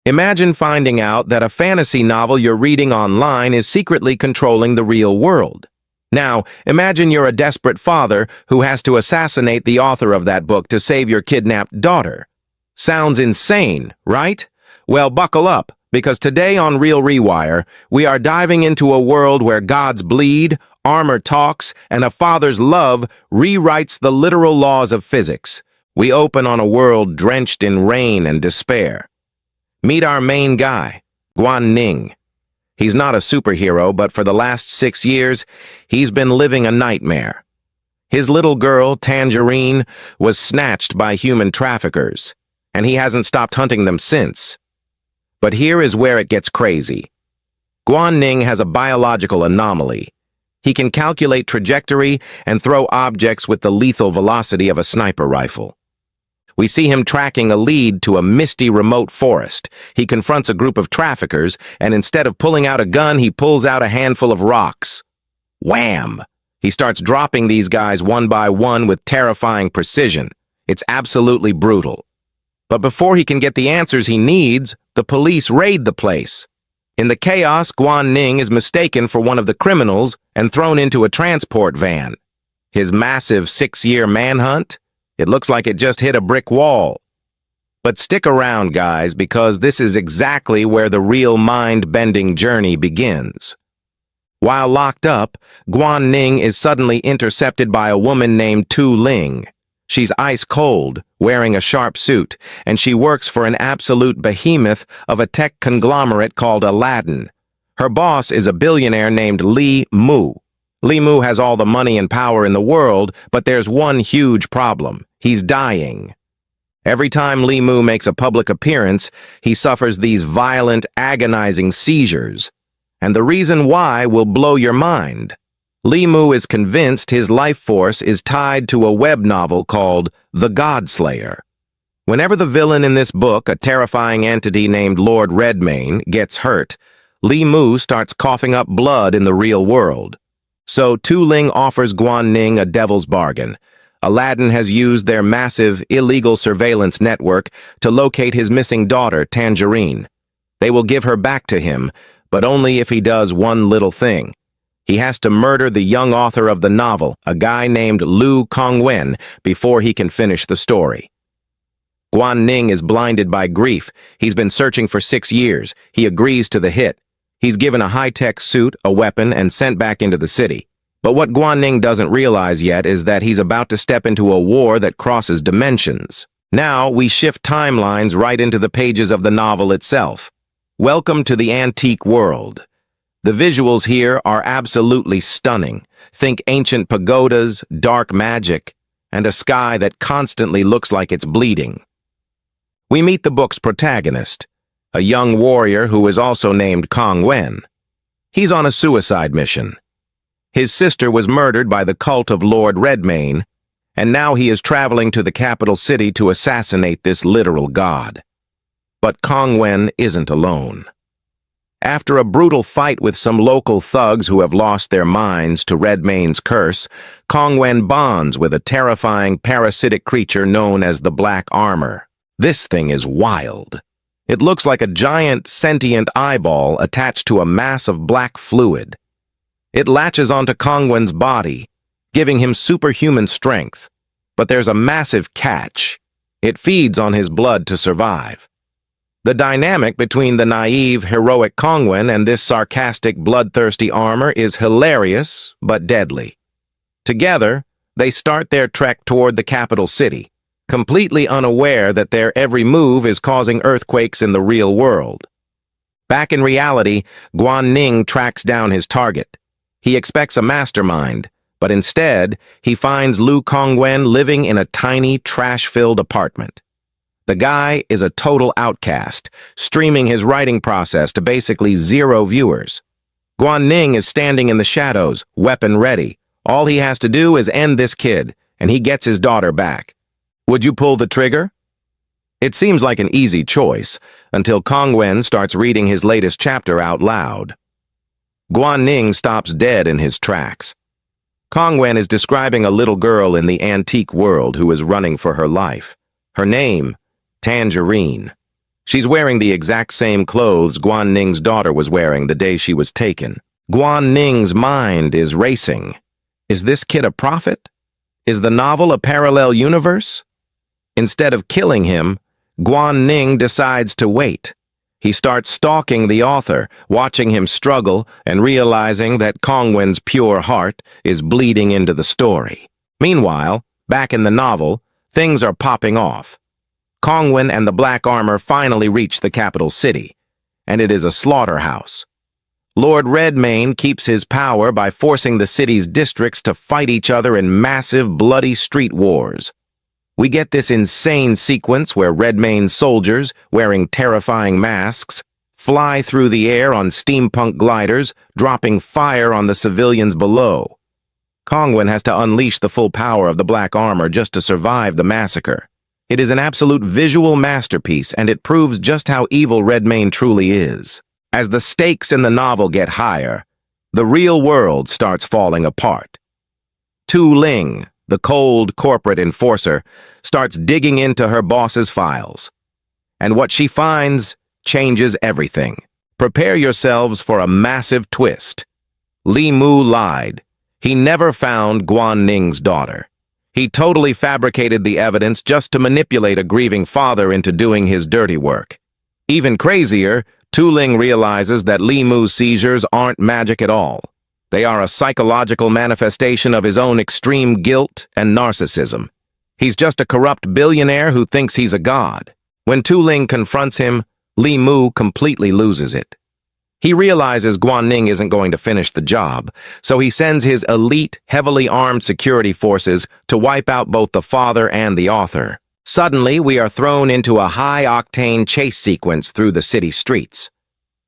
Imagine finding out that a fantasy novel you're reading online is secretly controlling the real world. Now, imagine you're a desperate father who has to assassinate the author of that book to save your kidnapped daughter. Sounds insane, right? Well, buckle up, because today on ReelRewire, we are diving into a world where gods bleed, armor talks, and a father's love rewrites the literal laws of physics. We open on a world drenched in rain and despair. Meet our main guy, Guan Ning. He's not a superhero, but for the last 6 years, he's been living a nightmare. His little girl, Tangerine, was snatched by human traffickers, and he hasn't stopped hunting them since. But here is where it gets crazy. Guan Ning has a biological anomaly. He can calculate trajectory and throw objects with the lethal velocity of a sniper rifle. We see him tracking a lead to a misty remote forest. He confronts a group of traffickers, and instead of pulling out a gun, he pulls out a handful of rocks. Wham! He starts dropping these guys one by one with terrifying precision. It's absolutely brutal. But before he can get the answers he needs, the police raid the place. In the chaos, Guan Ning is mistaken for one of the criminals and thrown into a transport van. His massive 6-year manhunt? It looks like it just hit a brick wall. But stick around, guys, because this is exactly where the real mind-bending journey begins. While locked up, Guan Ning is suddenly intercepted by a woman named Tu Ling. She's ice-cold, wearing a sharp suit, and she works for an absolute behemoth of a tech conglomerate called Aladdin. Her boss is a billionaire named Li Mu. Li Mu has all the money and power in the world, but there's one huge problem. He's dying. Every time Li Mu makes a public appearance, he suffers these violent, agonizing seizures. And the reason why will blow your mind. Li Mu is convinced his life force is tied to a web novel called The Godslayer. Whenever the villain in this book, a terrifying entity named Lord Redmayne, gets hurt, Li Mu starts coughing up blood in the real world. So Tu Ling offers Guan Ning a devil's bargain. Aladdin has used their massive, illegal surveillance network to locate his missing daughter, Tangerine. They will give her back to him, but only if he does one little thing. He has to murder the young author of the novel, a guy named Lu Kongwen, before he can finish the story. Guan Ning is blinded by grief. He's been searching for 6 years. He agrees to the hit. He's given a high-tech suit, a weapon, and sent back into the city. But what Guan Ning doesn't realize yet is that he's about to step into a war that crosses dimensions. Now, we shift timelines right into the pages of the novel itself. Welcome to the antique world. The visuals here are absolutely stunning. Think ancient pagodas, dark magic, and a sky that constantly looks like it's bleeding. We meet the book's protagonist, a young warrior who is also named Kong Wen. He's on a suicide mission. His sister was murdered by the cult of Lord Redmayne, and now he is traveling to the capital city to assassinate this literal god. But Kong Wen isn't alone. After a brutal fight with some local thugs who have lost their minds to Redmayne's curse, Kong Wen bonds with a terrifying parasitic creature known as the Black Armor. This thing is wild. It looks like a giant sentient eyeball attached to a mass of black fluid. It latches onto Kong Wen's body, giving him superhuman strength. But there's a massive catch. It feeds on his blood to survive. The dynamic between the naive, heroic Kong Wen and this sarcastic, bloodthirsty armor is hilarious, but deadly. Together, they start their trek toward the capital city, completely unaware that their every move is causing earthquakes in the real world. Back in reality, Guan Ning tracks down his target. He expects a mastermind, but instead, he finds Lu Kongwen living in a tiny, trash-filled apartment. The guy is a total outcast, streaming his writing process to basically 0 viewers. Guan Ning is standing in the shadows, weapon ready. All he has to do is end this kid, and he gets his daughter back. Would you pull the trigger? It seems like an easy choice, until Kong Wen starts reading his latest chapter out loud. Guan Ning stops dead in his tracks. Kong Wen is describing a little girl in the antique world who is running for her life. Her name, Tangerine. She's wearing the exact same clothes Guan Ning's daughter was wearing the day she was taken. Guan Ning's mind is racing. Is this kid a prophet? Is the novel a parallel universe? Instead of killing him, Guan Ning decides to wait. He starts stalking the author, watching him struggle and realizing that Kongwen's pure heart is bleeding into the story. Meanwhile, back in the novel, things are popping off. Kongwen and the Black Armor finally reach the capital city, and it is a slaughterhouse. Lord Redmane keeps his power by forcing the city's districts to fight each other in massive, bloody street wars. We get this insane sequence where Redmane's soldiers, wearing terrifying masks, fly through the air on steampunk gliders, dropping fire on the civilians below. Kongwen has to unleash the full power of the Black Armor just to survive the massacre. It is an absolute visual masterpiece, and it proves just how evil Redmane truly is. As the stakes in the novel get higher, the real world starts falling apart. Tu Ling, the cold corporate enforcer, starts digging into her boss's files. And what she finds changes everything. Prepare yourselves for a massive twist. Li Mu lied. He never found Guan Ning's daughter. He totally fabricated the evidence just to manipulate a grieving father into doing his dirty work. Even crazier, Tu Ling realizes that Li Mu's seizures aren't magic at all. They are a psychological manifestation of his own extreme guilt and narcissism. He's just a corrupt billionaire who thinks he's a god. When Tu Ling confronts him, Li Mu completely loses it. He realizes Guan Ning isn't going to finish the job, so he sends his elite, heavily armed security forces to wipe out both the father and the author. Suddenly, we are thrown into a high-octane chase sequence through the city streets.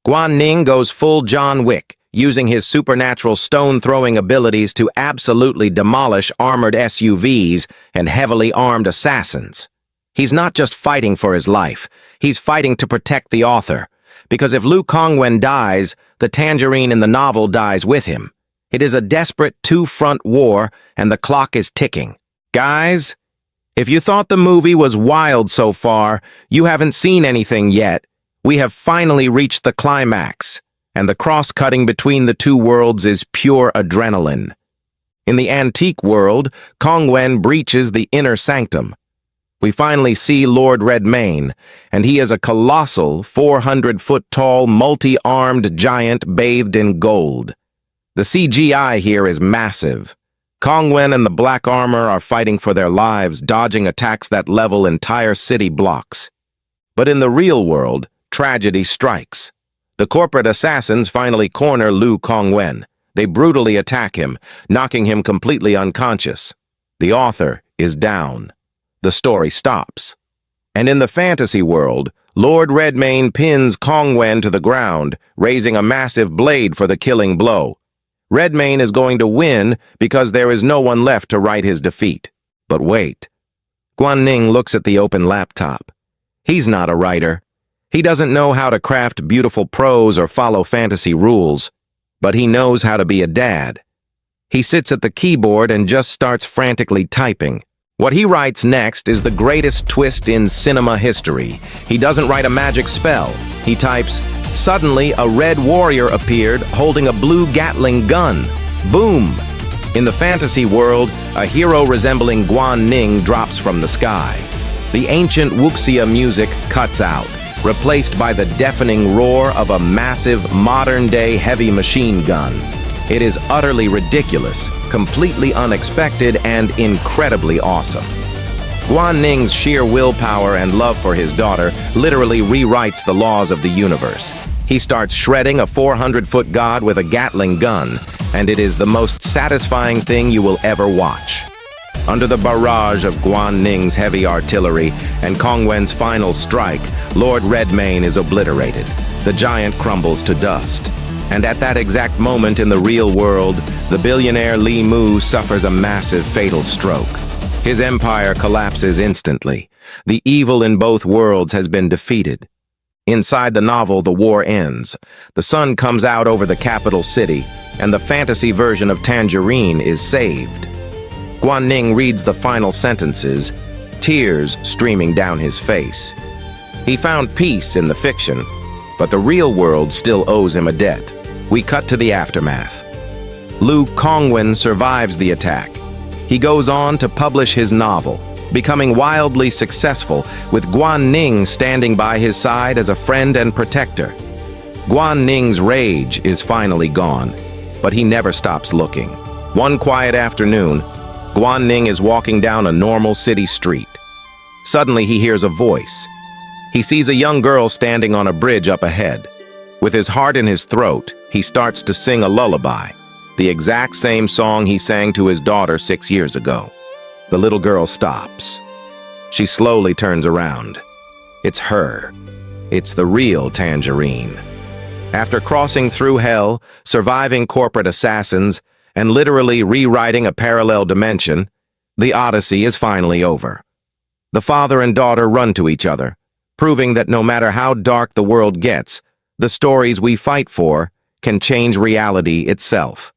Guan Ning goes full John Wick, using his supernatural stone-throwing abilities to absolutely demolish armored SUVs and heavily armed assassins. He's not just fighting for his life, he's fighting to protect the author, because if Lu Kongwen dies, the Tangerine in the novel dies with him. It is a desperate two-front war, and the clock is ticking. Guys, if you thought the movie was wild so far, you haven't seen anything yet. We have finally reached the climax, and the cross-cutting between the two worlds is pure adrenaline. In the antique world, Kongwen breaches the inner sanctum. We finally see Lord Redmane, and he is a colossal, 400-foot-tall, multi-armed giant bathed in gold. The CGI here is massive. Kongwen and the Black Armor are fighting for their lives, dodging attacks that level entire city blocks. But in the real world, tragedy strikes. The corporate assassins finally corner Lu Kongwen. They brutally attack him, knocking him completely unconscious. The author is down. The story stops. And in the fantasy world, Lord Redmane pins Kongwen to the ground, raising a massive blade for the killing blow. Redmane is going to win because there is no one left to right his defeat. But wait. Guan Ning looks at the open laptop. He's not a writer. He doesn't know how to craft beautiful prose or follow fantasy rules, but he knows how to be a dad. He sits at the keyboard and just starts frantically typing. What he writes next is the greatest twist in cinema history. He doesn't write a magic spell. He types, "Suddenly, a red warrior appeared holding a Blue Gatling Gun. Boom!" In the fantasy world, a hero resembling Guan Ning drops from the sky. The ancient wuxia music cuts out, replaced by the deafening roar of a massive, modern-day heavy machine gun. It is utterly ridiculous, completely unexpected, and incredibly awesome. Guan Ning's sheer willpower and love for his daughter literally rewrites the laws of the universe. He starts shredding a 400-foot god with a Gatling gun, and it is the most satisfying thing you will ever watch. Under the barrage of Guan Ning's heavy artillery and Kongwen's final strike, Lord Redmane is obliterated. The giant crumbles to dust. And at that exact moment in the real world, the billionaire Li Mu suffers a massive fatal stroke. His empire collapses instantly. The evil in both worlds has been defeated. Inside the novel, the war ends. The sun comes out over the capital city, and the fantasy version of Tangerine is saved. Guan Ning reads the final sentences, tears streaming down his face. He found peace in the fiction, but the real world still owes him a debt. We cut to the aftermath. Lu Kongwen survives the attack. He goes on to publish his novel, becoming wildly successful, with Guan Ning standing by his side as a friend and protector. Guan Ning's rage is finally gone, but he never stops looking. One quiet afternoon, Guan Ning is walking down a normal city street. Suddenly he hears a voice. He sees a young girl standing on a bridge up ahead. With his heart in his throat, he starts to sing a lullaby, the exact same song he sang to his daughter 6 years ago. The little girl stops. She slowly turns around. It's her. It's the real Tangerine. After crossing through hell, surviving corporate assassins, and literally rewriting a parallel dimension, the Odyssey is finally over. The father and daughter run to each other, proving that no matter how dark the world gets, the stories we fight for can change reality itself.